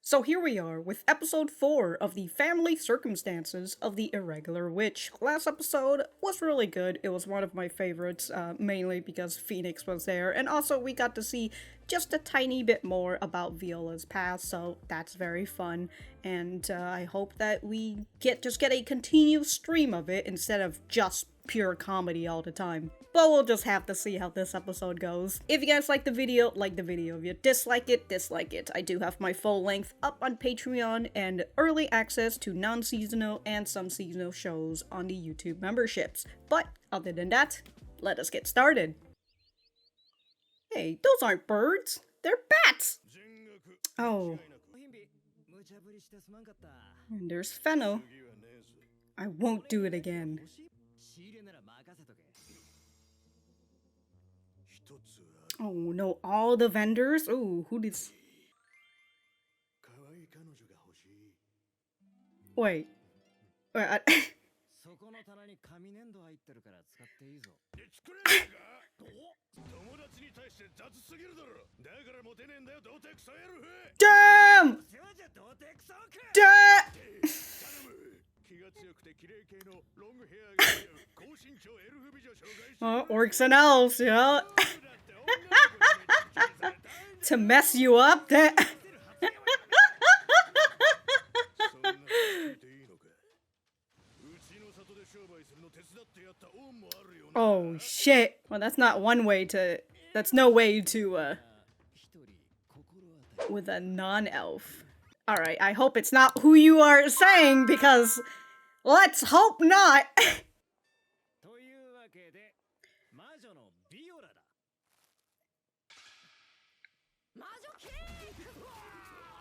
So here we are with episode 4 of the family circumstances of the Irregular Witch. Last episode was really good. It was one of my favorites, mainly because Phoenix was there, and also we got to see just a tiny bit more about Viola's past, so that's very fun. And I hope that we get a continuous stream of it instead of just pure comedy all the time. But we'll just have to see how this episode goes. If you guys like the video, like the video. If you dislike it, dislike it. I do have my full length up on Patreon and early access to non-seasonal and some seasonal shows on the YouTube memberships. But other than that, let us get started. Hey, those aren't birds. They're bats! Oh. And there's Fennel. I won't do it again. Oh no, all the vendors? Ooh, who did... Wait. Damn! Oh, orcs and elves, yeah. To mess you up, that. Oh shit. Well, that's not one way to. That's no way to, with a non-elf. Alright, I hope it's not who you are saying, because let's hope not!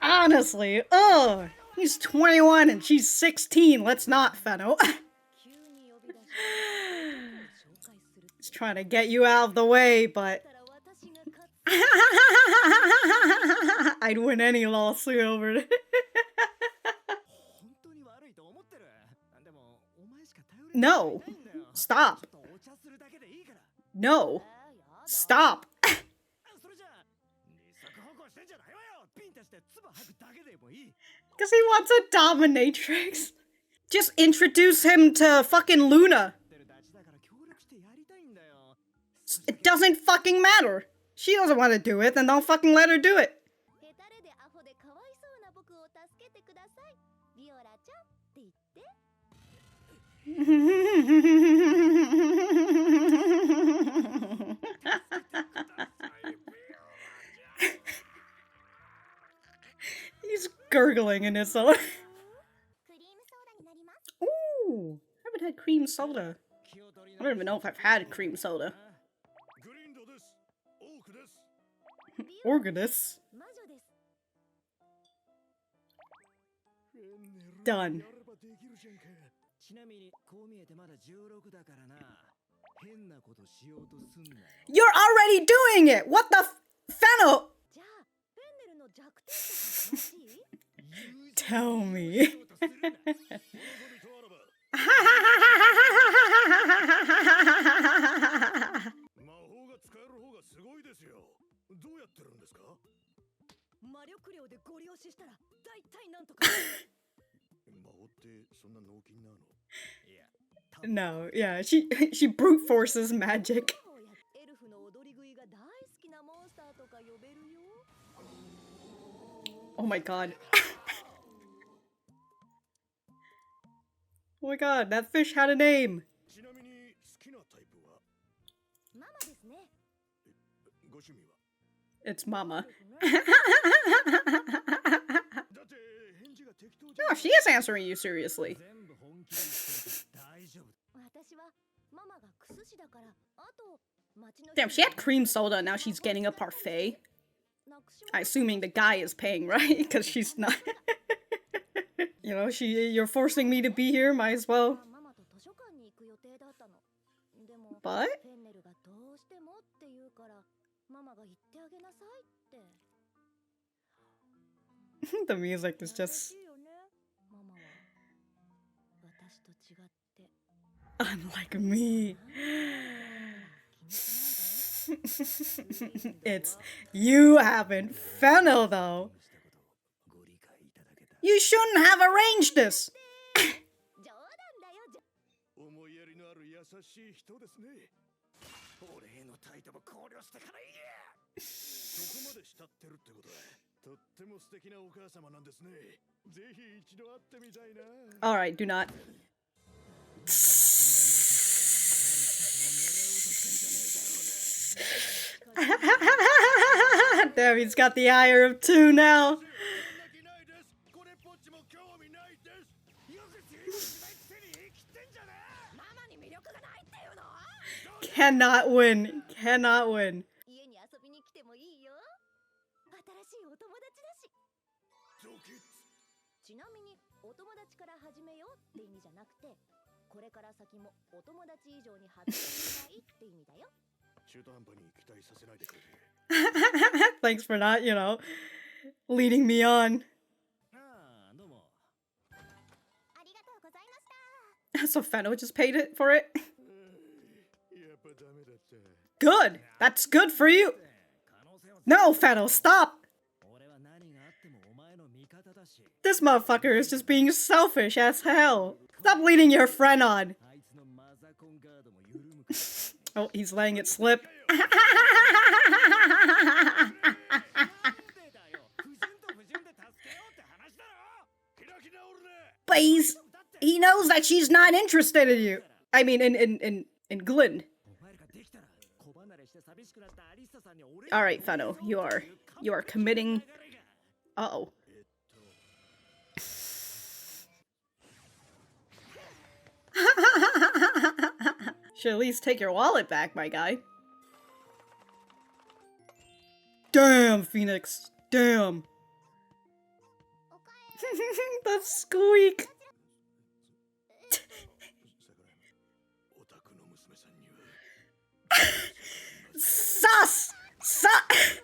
Honestly, ugh! He's 21 and she's 16, let's not, Fennel. He's trying to get you out of the way, but... I'd win any lawsuit over it. No! Stop! No! Stop! Because he wants a dominatrix. Just introduce him to fucking Luna. It doesn't fucking matter. She doesn't want to do it, then don't fucking let her do it. He's gurgling in his own. Ooh, I haven't had cream soda. I don't even know if I've had cream soda. Organist. Done. You're already doing it! What the Fennel? Tell me. No, yeah, she brute forces magic. Oh my god. Oh my god, that fish had a name. It's Mama. No, she is answering you seriously. Damn, she had cream soda, now she's getting a parfait. I'm assuming the guy is paying, right? Because she's not. You know, you're forcing me to be here, might as well. But? The music is just... Unlike me. It's you haven't Fennel though. You shouldn't have arranged this! Alright, do not. Damn, he's got the ire of two now. Cannot win. Cannot win. Thanks for not, you know, leading me on. So Fennel just paid it for it? Good! That's good for you! No, Fennel, stop! This motherfucker is just being selfish as hell. Stop leading your friend on. Oh, he's letting it slip. But he knows that she's not interested in you. I mean, in Glind. Alright, Fennel, you are committing. Uh-oh. Should at least take your wallet back, my guy. Damn, Phoenix. Damn. The squeak. Sus! Sus!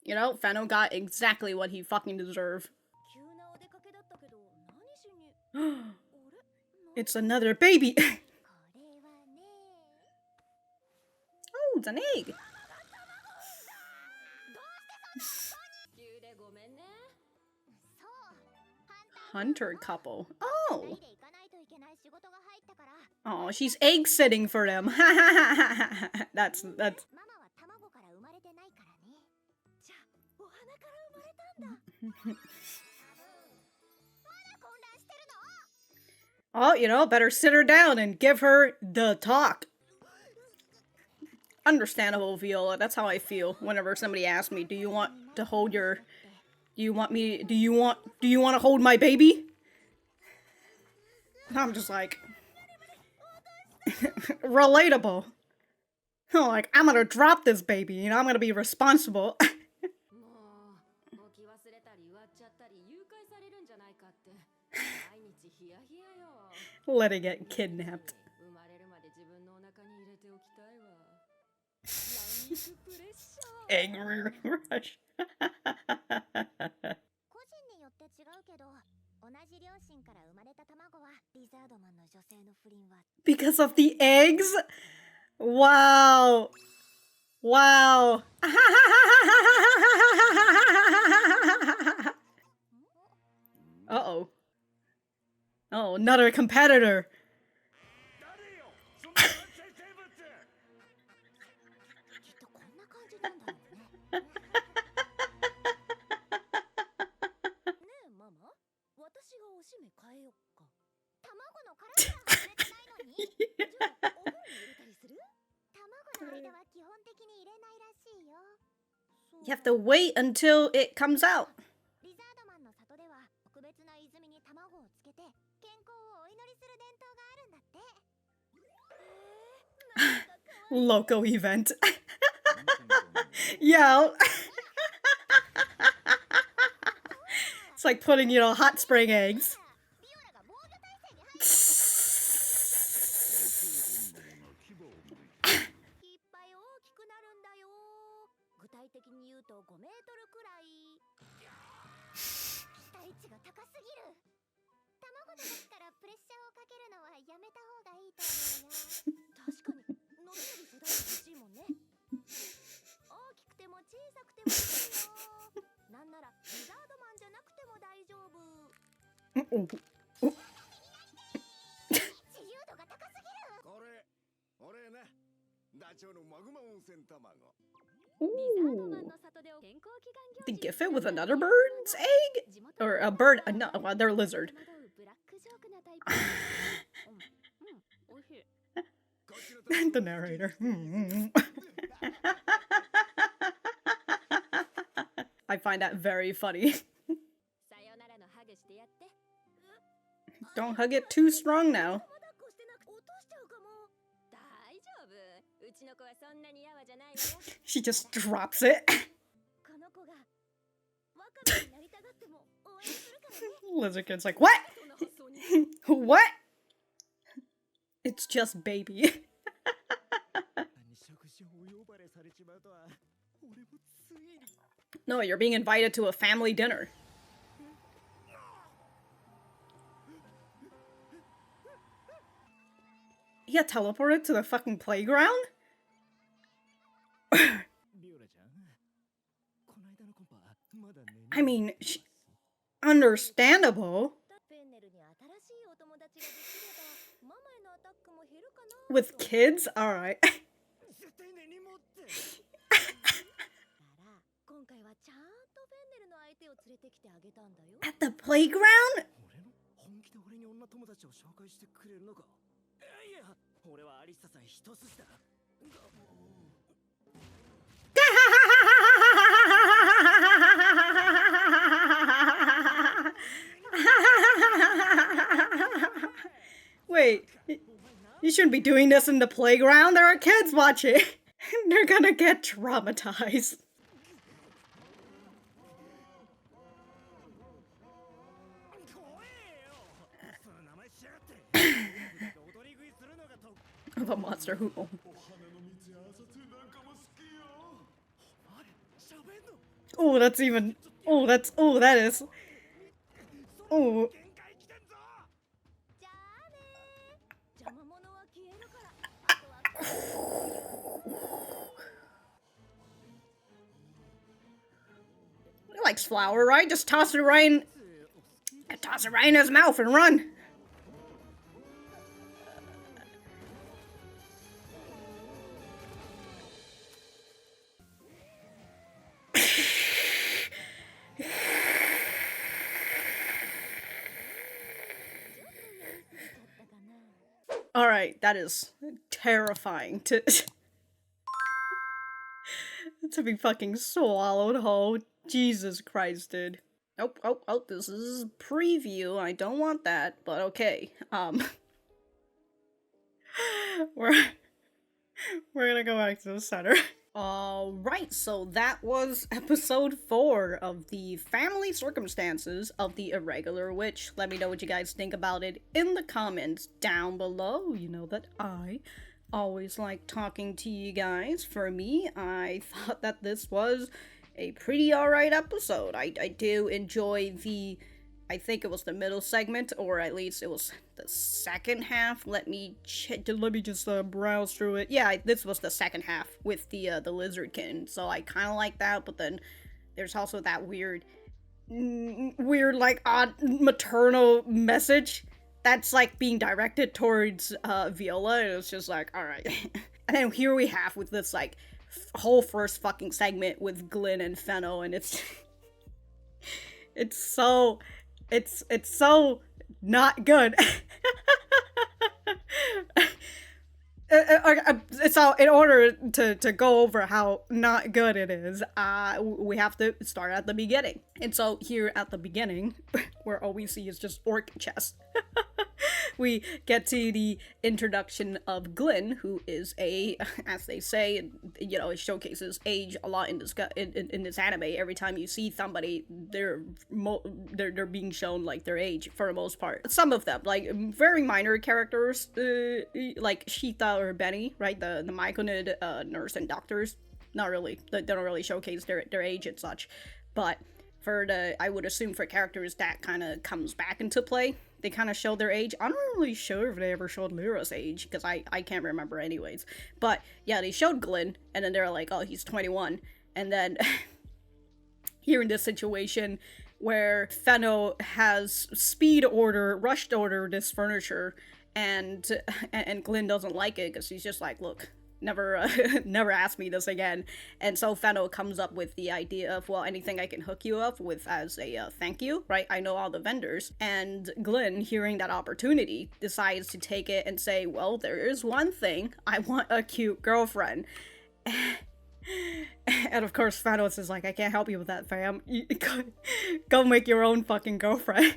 You know, Fennel got exactly what he fucking deserved. It's another baby! Oh, it's an egg! Hunter couple. Oh! Oh, she's egg sitting for them. That's... Oh, you know, better sit her down and give her the talk. Understandable, Viola. That's how I feel whenever somebody asks me, do you want to hold your... Do you want to hold my baby? I'm just like... relatable. Like, I'm gonna drop this baby, you know, I'm gonna be responsible. Let it get kidnapped. Angry rush. Because of the eggs? Wow. Wow. Uh-oh. Oh, another competitor. You have to wait until it comes out. Loco event. Yeah. It's like putting, you know, hot spring eggs. Ooh. They gift it with another bird's egg? Or a bird, no, they're a lizard. The narrator. I find that very funny. Don't hug it too strong now. She just drops it. Lizardkin's like, what? What? It's just baby. No, you're being invited to a family dinner. He got teleported to the fucking playground? I mean, understandable. With kids? Alright. At the playground? Wait, you shouldn't be doing this in the playground. There are kids watching. They're gonna get traumatized. Of a monster who owns. Oh, that's even. Oh, that's. Oh, that is. Oh. He likes flour, right? Just toss it right in. Toss it right in his mouth and run. Alright, that is terrifying to to be fucking swallowed whole. Jesus Christ, dude. Oh, this is preview. I don't want that, but okay. We're gonna go back to the center. Alright, so that was episode 4 of the family circumstances of the Irregular Witch. Let me know what you guys think about it in the comments down below. You know that I always like talking to you guys. For me, I thought that this was a pretty alright episode. I do enjoy the, I think it was the middle segment, or at least it was the second half. Let me just browse through it. Yeah, this was the second half with the Lizardkin, so I kind of like that, but then there's also that weird, like, odd maternal message that's, like, being directed towards, Viola, and it's just like, alright. And then here we have with this, like, whole first fucking segment with Glind and Fennel, and it's so not good. So in order to go over how not good it is, we have to start at the beginning. And so here at the beginning, where all we see is just orc chest, we get to the introduction of Glind, who is a, as they say, you know, it showcases age a lot in this anime. Every time you see somebody, they're being shown like their age for the most part. Some of them, like very minor characters, like Shita or Benny, right? The Myconid nurse and doctors, not really. They don't really showcase their age and such. But for the, I would assume for characters that kind of comes back into play, they kind of show their age. I'm not really sure if they ever showed Lyra's age, because I can't remember anyways. But yeah, they showed Glind, and then they're like, oh, he's 21. And then here in this situation, where Fennel has rushed order this furniture, and Glind doesn't like it because she's just like, look, never never ask me this again. And so Fennel comes up with the idea of, well, anything I can hook you up with as a thank you, right? I know all the vendors. And Glind, hearing that opportunity, decides to take it and say, well, there is one thing. I want a cute girlfriend. And of course Fennel is like, I can't help you with that, fam. Go make your own fucking girlfriend.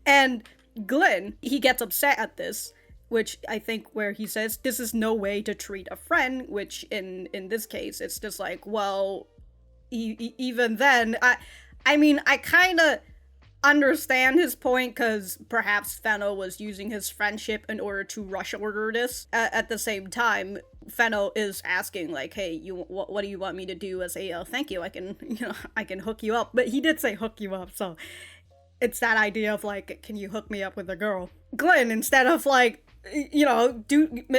And Glind, he gets upset at this, which I think where he says, this is no way to treat a friend, which in this case, it's just like, well, even then, I mean, I kind of understand his point, because perhaps Fennel was using his friendship in order to rush order this. At the same time, Fennel is asking, like, hey, what do you want me to do as a thank you? I can hook you up. But he did say hook you up, so it's that idea of like, can you hook me up with a girl? Glind, instead of like,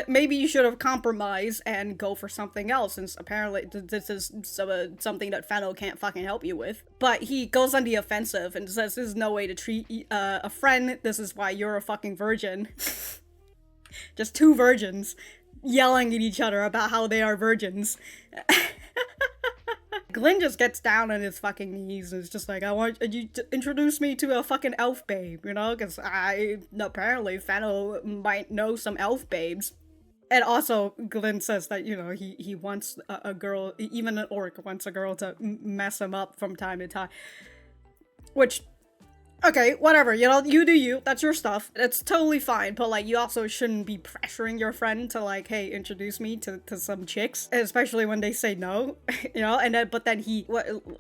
maybe you should have compromised and go for something else, since apparently this is something that Fennel can't fucking help you with. But he goes on the offensive and says, this is no way to treat a friend, this is why you're a fucking virgin. Just two virgins yelling at each other about how they are virgins. Glind just gets down on his fucking knees and is just like, I want you to introduce me to a fucking elf babe, because apparently Fennel might know some elf babes. And also, Glind says that, he wants a girl, even an orc wants a girl to mess him up from time to time. Which, okay, whatever, you do you, that's your stuff. It's totally fine, but, like, you also shouldn't be pressuring your friend to, like, hey, introduce me to some chicks, especially when they say no, but then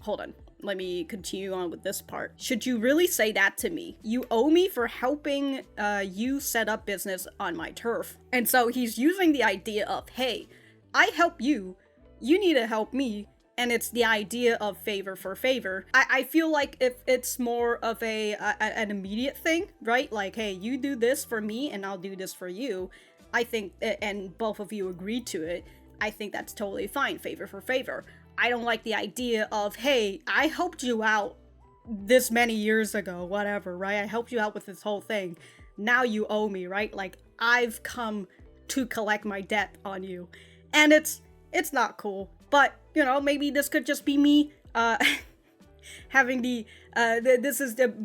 hold on. Let me continue on with this part. Should you really say that to me? You owe me for helping you set up business on my turf. And so he's using the idea of, hey, I help you, you need to help me, and it's the idea of favor for favor. I feel like if it's more of an immediate thing, right? Like, hey, you do this for me and I'll do this for you. I think, and both of you agreed to it, I think that's totally fine, favor for favor. I don't like the idea of, hey, I helped you out this many years ago, whatever, right? I helped you out with this whole thing. Now you owe me, right? Like, I've come to collect my debt on you. And it's not cool. But, maybe this could just be me, having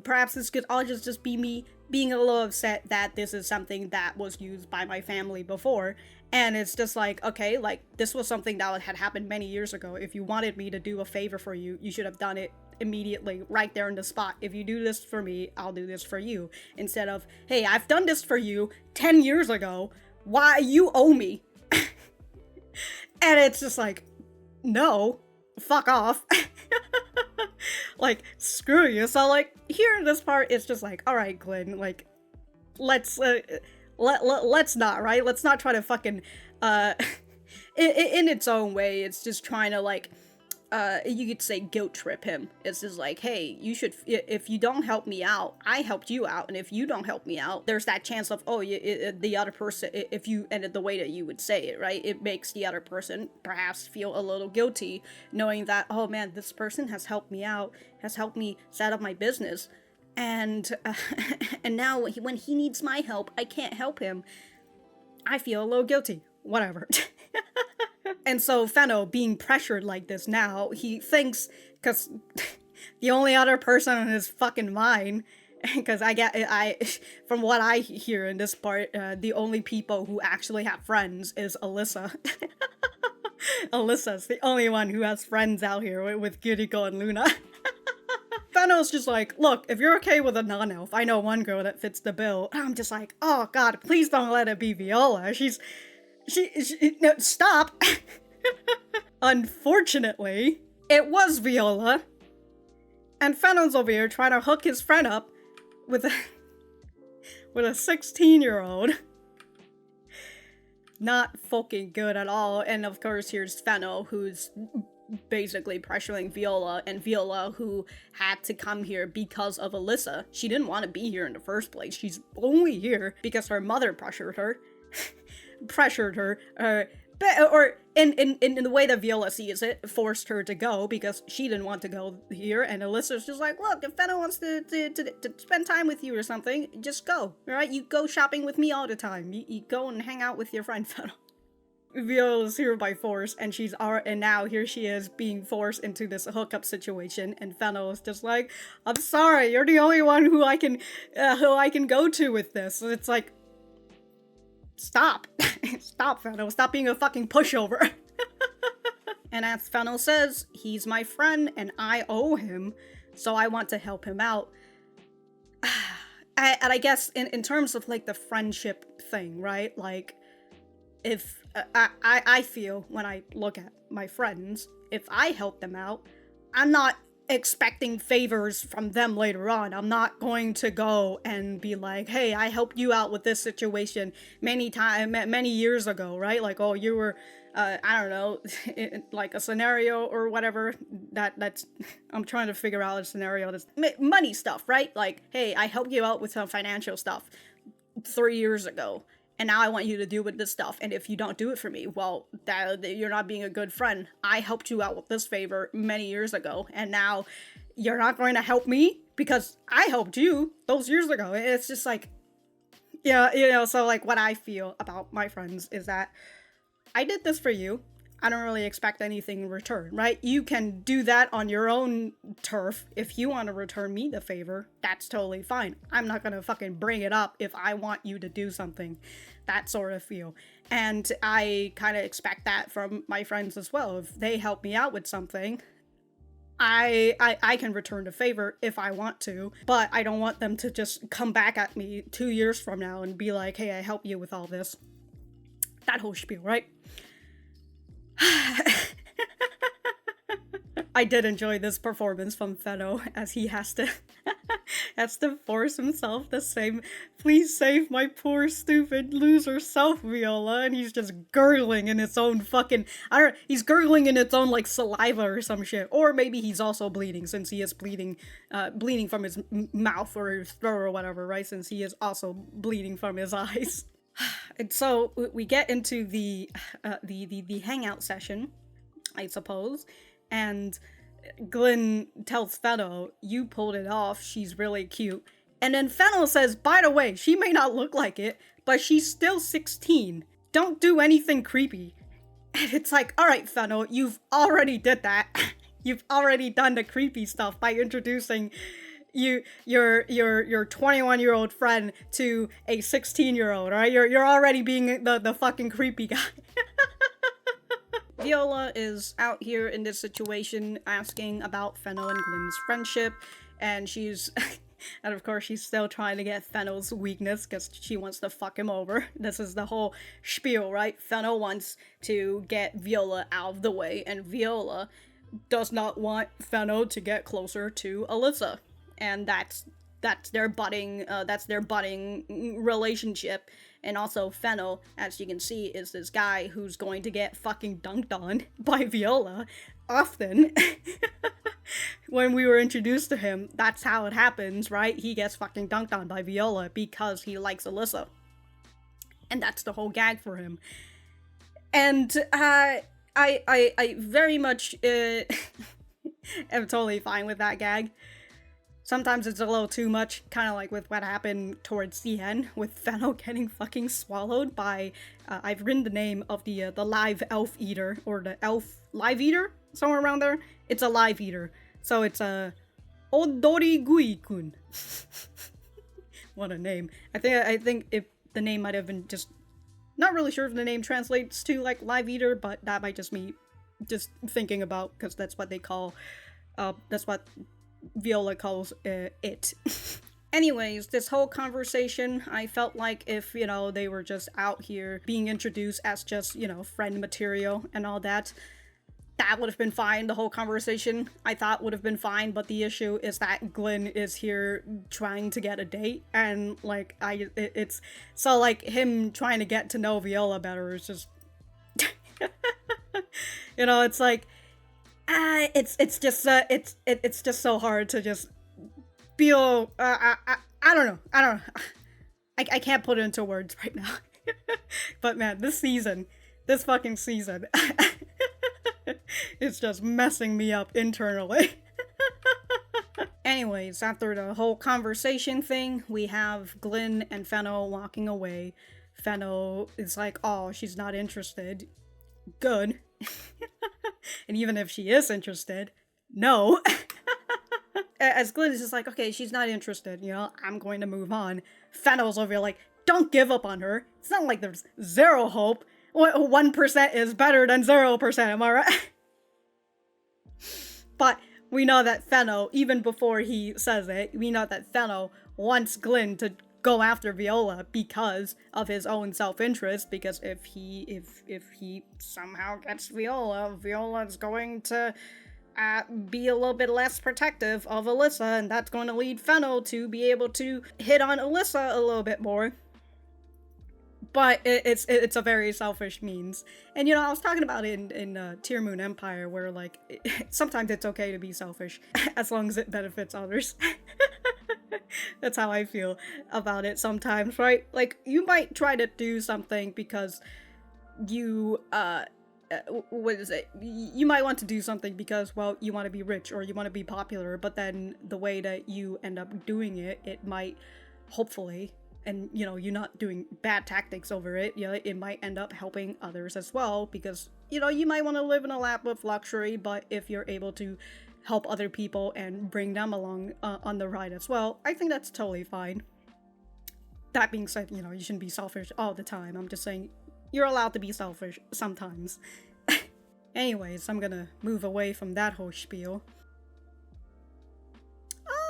perhaps this could all just be me being a little upset that this is something that was used by my family before. And it's just like, okay, like, this was something that had happened many years ago. If you wanted me to do a favor for you, you should have done it immediately, right there in the spot. If you do this for me, I'll do this for you. Instead of, hey, I've done this for you 10 years ago. Why, you owe me. And it's just like, no, fuck off. Like, screw you. So, like, here in this part, it's just like, all right, Glind, like, let's not, right? Let's not try to fucking, in its own way, it's just trying to, like, you could say guilt trip him. It's just like, hey, you should, if you don't help me out, I helped you out, and if you don't help me out, there's that chance of, oh, the other person, if you ended the way that you would say it, right, it makes the other person perhaps feel a little guilty, knowing that, oh man, this person has helped me out, has helped me set up my business, and now when he needs my help, I can't help him. I feel a little guilty. Whatever. And so Fennel, being pressured like this now, he thinks, because the only other person in his fucking mind, because from what I hear in this part, the only people who actually have friends is Alyssa. Alyssa's the only one who has friends out here with Kiriko and Luna. Fennel's just like, look, if you're okay with a non-elf, I know one girl that fits the bill. And I'm just like, oh god, please don't let it be Viola. No, stop. Unfortunately, it was Viola. And Fennel's over here trying to hook his friend up with a 16-year-old. Not fucking good at all. And of course, here's Fennel, who's basically pressuring Viola, and Viola, who had to come here because of Alyssa. She didn't want to be here in the first place. She's only here because her mother pressured her. or in the way that Viola sees it, forced her to go because she didn't want to go here, and Alyssa's just like, look, if Fennel wants to spend time with you or something, just go, alright? You go shopping with me all the time. You go and hang out with your friend Fennel. Viola's here by force, and and now here she is being forced into this hookup situation, and Fennel is just like, I'm sorry, you're the only one who I can go to with this. And it's like, stop. Stop, Fennel. Stop being a fucking pushover. And as Fennel says, he's my friend and I owe him, so I want to help him out. And I guess in terms of like the friendship thing, right? Like, if I feel when I look at my friends, if I help them out, I'm not expecting favors from them later on. I'm not going to go and be like, hey, I helped you out with this situation many years ago, right? Like, oh, you were, I don't know, like a scenario or whatever. That's I'm trying to figure out a scenario that's money stuff, right? Like, hey, I helped you out with some financial stuff 3 years ago, and now I want you to do with this stuff. And if you don't do it for me, well, you're not being a good friend. I helped you out with this favor many years ago, and now you're not going to help me because I helped you those years ago. It's just like, yeah, so like what I feel about my friends is that I did this for you. I don't really expect anything in return, right? You can do that on your own turf. If you want to return me the favor, that's totally fine. I'm not gonna fucking bring it up if I want you to do something. That sort of feel. And I kind of expect that from my friends as well. If they help me out with something, I can return the favor if I want to, but I don't want them to just come back at me 2 years from now and be like, hey, I helped you with all this. That whole spiel, right? I did enjoy this performance from Fennel as he has to force himself to say, please save my poor stupid loser self, Viola, and he's just gurgling in its own fucking, he's gurgling in its own like saliva or some shit, or maybe he's also bleeding since he is bleeding from his mouth or his throat or whatever, right, since he is also bleeding from his eyes. And so we get into the hangout session, I suppose, and Glind tells Fennel, you pulled it off, she's really cute. And then Fennel says, by the way, she may not look like it, but she's still 16. Don't do anything creepy. And it's like, alright, Fennel, you've already did that. You've already done the creepy stuff by introducing your 21-year-old friend to a 16-year-old, right? You're already being the fucking creepy guy. Viola is out here in this situation asking about Fennel and Glind's friendship, and she's and of course she's still trying to get Fennel's weakness because she wants to fuck him over. This is the whole spiel, right? Fennel wants to get Viola out of the way, and Viola does not want Fennel to get closer to Alyssa. And that's their budding relationship. And also Fennel, as you can see, is this guy who's going to get fucking dunked on by Viola often. When we were introduced to him, that's how it happens, right? He gets fucking dunked on by Viola because he likes Alyssa. And that's the whole gag for him. And I very much am totally fine with that gag. Sometimes it's a little too much, kind of like with what happened towards the end, with Fennel getting fucking swallowed by, I've written the name of the live elf eater, or the elf live eater, somewhere around there. It's a live eater, so it's a Odorigui-kun. What a name. I think if the name might have been just, not really sure if the name translates to like live eater, but that might just me just thinking about, because that's what they call, that's what Viola calls it. Anyways, this whole conversation, I felt like if, they were just out here being introduced as just, friend material and all that, that would have been fine. The whole conversation, I thought, would have been fine, but the issue is that Glind is here trying to get a date, and, like, it's, so, like, him trying to get to know Viola better is just, it's like, it's just so hard to just feel, I don't know, I can't put it into words right now. But man, this season, This fucking season. It's just messing me up internally. Anyways, after the whole conversation thing, we have Glind and Fennel walking away. Fennel is like, oh, she's not interested. Good. And even if she is interested, no. As Glind is just like, okay, she's not interested, you know, I'm going to move on. Fennel's over here like, don't give up on her. It's not like there's zero hope. 1% is better than 0%, am I right? But we know that Fennel, even before he says it, we know that Fennel wants Glind to go after Viola because of his own self-interest, because if he somehow gets Viola, Viola's going to be a little bit less protective of Alyssa, and that's going to lead Fennel to be able to hit on Alyssa a little bit more. But it's a very selfish means. And, you know, I was talking about it in Tear Moon Empire, where, like, sometimes it's okay to be selfish, as long as it benefits others. That's how I feel about it sometimes, right? Like, you might try to do something because you, what is it? You might want to do something because, well, you want to be rich or you want to be popular, but then the way that you end up doing it, it might, hopefully, and, you know, you're not doing bad tactics over it, you know, it might end up helping others as well, because, you know, you might want to live in a lap of luxury, but if you're able to help other people and bring them along on the ride as well, I think that's totally fine. That being said, you know, you shouldn't be selfish all the time. I'm just saying, you're allowed to be selfish sometimes. Anyways, I'm gonna move away from that whole spiel.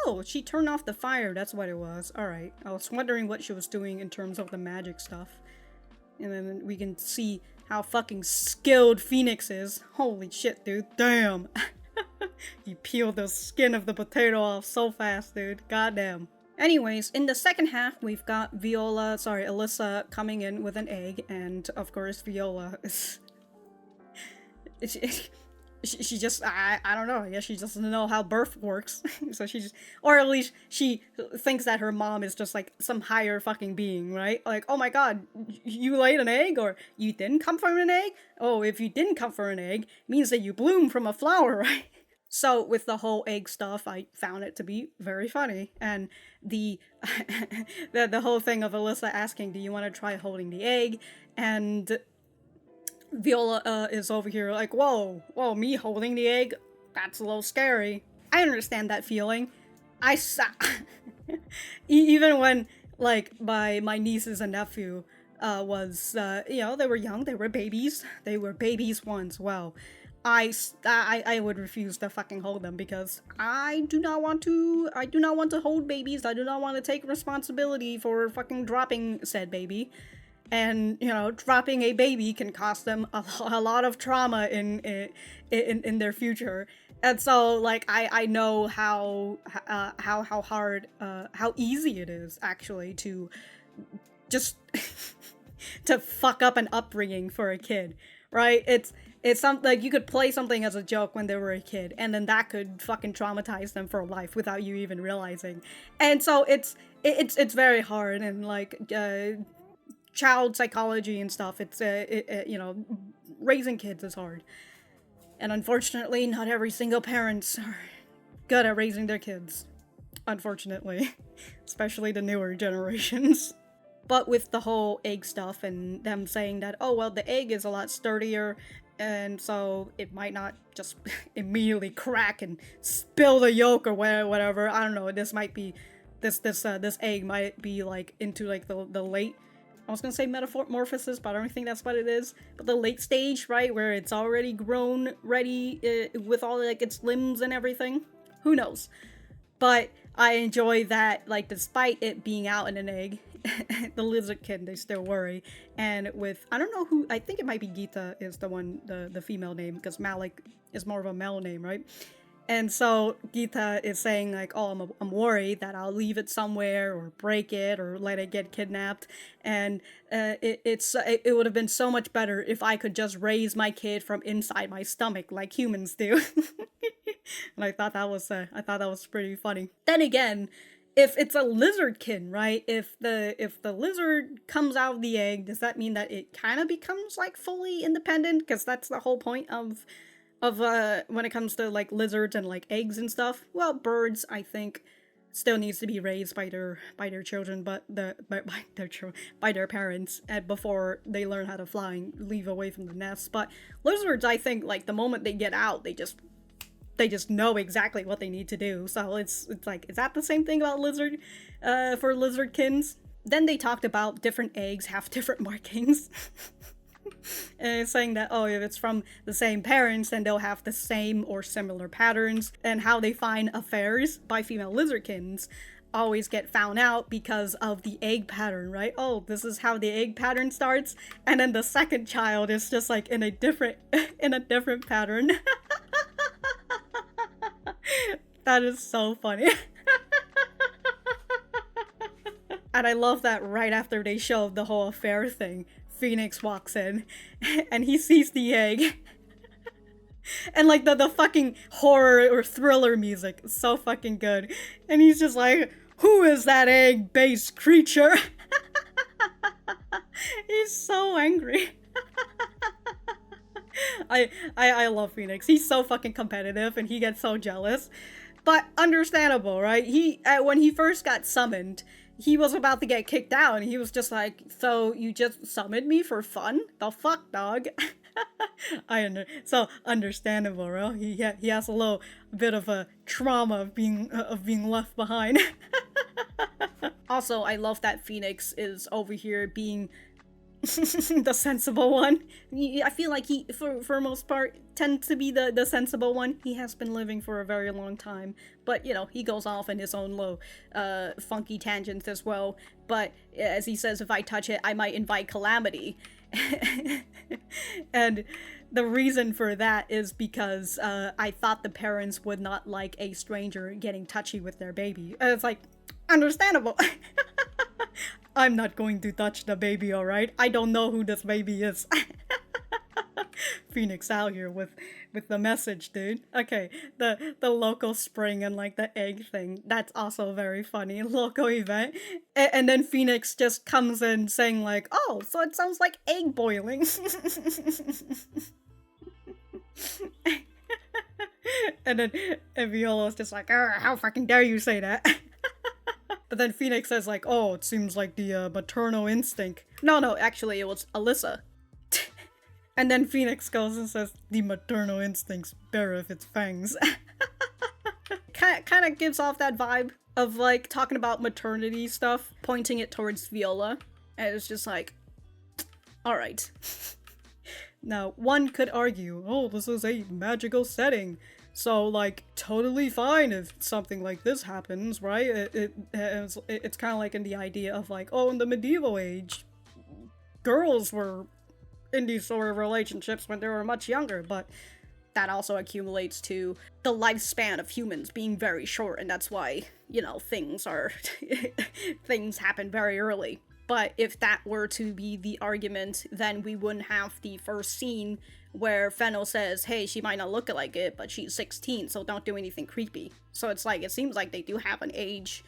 Oh, she turned off the fire, that's what it was. Alright, I was wondering what she was doing in terms of the magic stuff. And then we can see how fucking skilled Phoenix is. Holy shit, dude. Damn. You peeled the skin of the potato off so fast, dude. Goddamn. Anyways, in the second half, we've got Alyssa coming in with an egg, and of course Viola is... She just, I don't know, I guess she doesn't know how birth works. So she just, or at least she thinks that her mom is just like some higher fucking being, right? Like, oh my god, you laid an egg, or you didn't come from an egg? Oh, if you didn't come from an egg, it means that you bloom from a flower, right? So with the whole egg stuff, I found it to be very funny. And the the whole thing of Alyssa asking, do you want to try holding the egg? And Viola is over here like, whoa, me holding the egg? That's a little scary. I understand that feeling. Even when, like, my nieces and nephew was, you know, they were young, they were babies once, well, I would refuse to fucking hold them because I do not want to hold babies. I do not want to take responsibility for fucking dropping said baby. And, you know, dropping a baby can cost them a lot of trauma in their future. And so, like, I know how hard, how easy it is, actually, to just to fuck up an upbringing for a kid, right? It's something, like, you could play something as a joke when they were a kid, and then that could fucking traumatize them for life without you even realizing. And so it's very hard, and, like, child psychology and stuff, it's you know, raising kids is hard, and unfortunately not every single parents are good at raising their kids, unfortunately. Especially the newer generations. But with the whole egg stuff and them saying that, oh well, the egg is a lot sturdier and so it might not just immediately crack and spill the yolk or whatever, I don't know, this might be this egg might be like into like the late, I was gonna say metamorphosis, but I don't think that's what it is. But the late stage, right, where it's already grown, ready with all like its limbs and everything. Who knows? But I enjoy that, like, despite it being out in an egg, the lizardkin, they still worry. And with, I don't know who, I think it might be Gita is the one, the female name, because Malik is more of a male name, right? And so Gita is saying like, oh, I'm worried that I'll leave it somewhere or break it or let it get kidnapped. And it would have been so much better if I could just raise my kid from inside my stomach like humans do. And I thought that was pretty funny. Then again, if it's a lizardkin, right? If the lizard comes out of the egg, does that mean that it kind of becomes like fully independent? Because that's the whole point of when it comes to like lizards and like eggs and stuff. Well, birds, I think, still needs to be raised by their children, but by their parents, and before they learn how to fly and leave away from the nest. But lizards, I think, like the moment they get out, they just know exactly what they need to do. So it's like, is that the same thing about lizard, for lizardkins? Then they talked about different eggs have different markings. And it's saying that, oh, if it's from the same parents, then they'll have the same or similar patterns, and how they find affairs by female lizardkins always get found out because of the egg pattern, right? Oh, this is how the egg pattern starts, and then the second child is just like in a different pattern. That is so funny. And I love that right after they show the whole affair thing, Phoenix walks in and he sees the egg. And like the fucking horror or thriller music is so fucking good. And he's just like, who is that egg-based creature? He's so angry. I love Phoenix. He's so fucking competitive and he gets so jealous. But understandable, right? When he first got summoned, he was about to get kicked out, and he was just like, so you just summoned me for fun? The fuck, dog? So understandable, right? He has a little bit of a trauma of being left behind. Also, I love that Phoenix is over here being the sensible one. I feel like he, for most part, tends to be the sensible one. He has been living for a very long time, but you know, he goes off in his own low funky tangents as well. But as he says, if I touch it, I might invite calamity. And the reason for that is because I thought the parents would not like a stranger getting touchy with their baby. And it's like, understandable. I'm not going to touch the baby, alright? I don't know who this baby is. Phoenix out here with the message, dude. Okay, the local spring and like the egg thing, that's also very funny. Local event. And then Phoenix just comes in saying like, oh, so it sounds like egg boiling. And Viola's just like, how fucking dare you say that? But then Phoenix says like, oh, it seems like the maternal instinct. No, actually it was Alyssa. And then Phoenix goes and says, the maternal instincts beareth its fangs. Kind of gives off that vibe of like talking about maternity stuff, pointing it towards Viola. And it's just like, alright. Now, one could argue, oh, this is a magical setting. So, like, totally fine if something like this happens, right? It's kind of like in the idea of, like, oh, in the medieval age, girls were in these sort of relationships when they were much younger, but that also accumulates to the lifespan of humans being very short, and that's why, you know, things happen very early. But if that were to be the argument, then we wouldn't have the first scene where Fennel says, hey, she might not look like it, but she's 16, so don't do anything creepy. So it's like, it seems like they do have an age,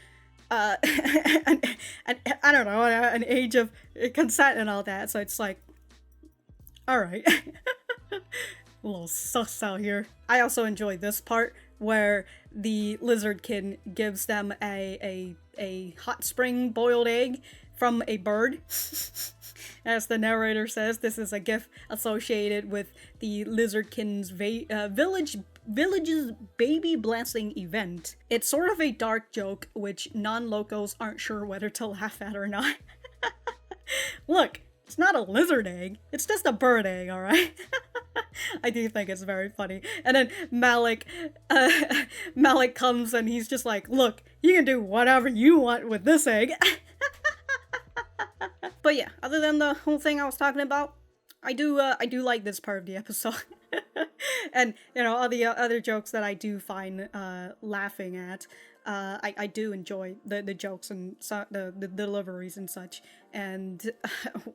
and I don't know, an age of consent and all that, so it's like, alright. A little sus out here. I also enjoy this part where the lizardkin gives them a hot spring boiled egg from a bird. As the narrator says, this is a gift associated with the lizardkin's village's baby blessing event. It's sort of a dark joke, which non-locals aren't sure whether to laugh at or not. Look, it's not a lizard egg, it's just a bird egg, alright? I do think it's very funny. And then Malik comes and he's just like, look, you can do whatever you want with this egg. But yeah, other than the whole thing I was talking about, I do like this part of the episode. And, you know, all the other jokes that I do find laughing at, I do enjoy the jokes and the deliveries and such. And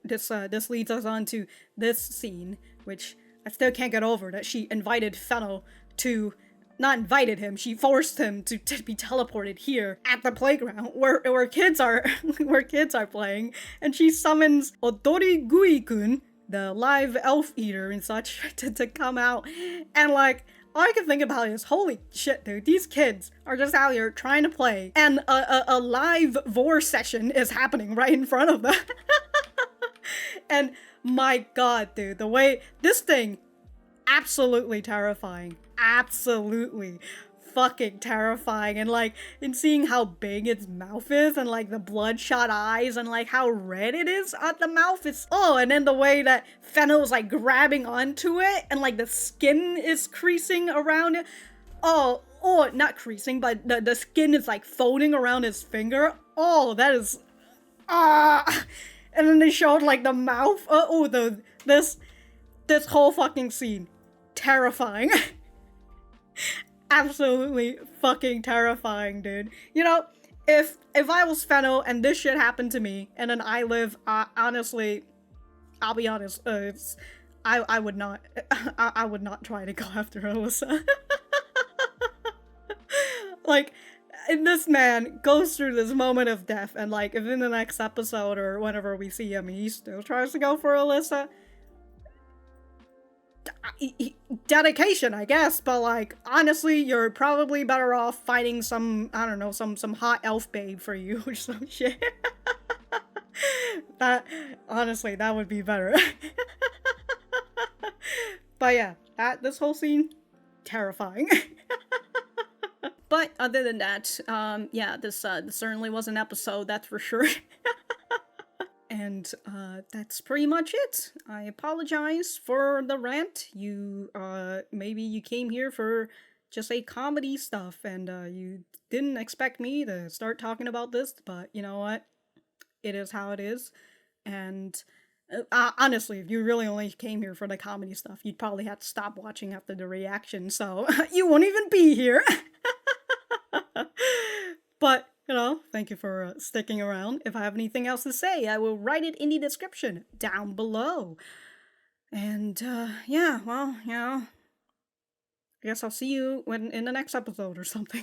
this leads us on to this scene, which I still can't get over, that she invited Fennel to not invited him, she forced him to be teleported here at the playground where kids are where kids are playing, and she summons Odori Gui-kun, the live elf eater and such, to come out. And like, all I can think about is, holy shit, dude, these kids are just out here trying to play, and a live vor session is happening right in front of them. And my god, dude, the way this thing, absolutely terrifying. Absolutely fucking terrifying. And like, in seeing how big its mouth is, and like the bloodshot eyes, and like how red it is at the mouth, it's and then the way that Fennel is like grabbing onto it, and like the skin is creasing around it. Not creasing, but the skin is like folding around his finger. That is and then they showed like the mouth. This whole fucking scene, terrifying. Absolutely fucking terrifying, dude. You know, if I was Fennel and this shit happened to me, and then I live, honestly, I'll be honest, I would not, I would not try to go after Alyssa. Like, this man goes through this moment of death, and like, if in the next episode or whenever we see him, he still tries to go for Alyssa, dedication, I guess, but like, honestly, you're probably better off fighting some, I don't know, some hot elf babe for you or some shit. That, honestly, that would be better. But yeah, this whole scene, terrifying. But other than that, yeah, this certainly was an episode, that's for sure. And that's pretty much it. I apologize for the rant. Maybe you came here for just a comedy stuff, and you didn't expect me to start talking about this, but you know what? It is how it is. And honestly, if you really only came here for the comedy stuff, you'd probably have to stop watching after the reaction, so you won't even be here. But, you know, thank you for sticking around. If I have anything else to say, I will write it in the description down below. And, yeah, well, you know, I guess I'll see you in the next episode or something.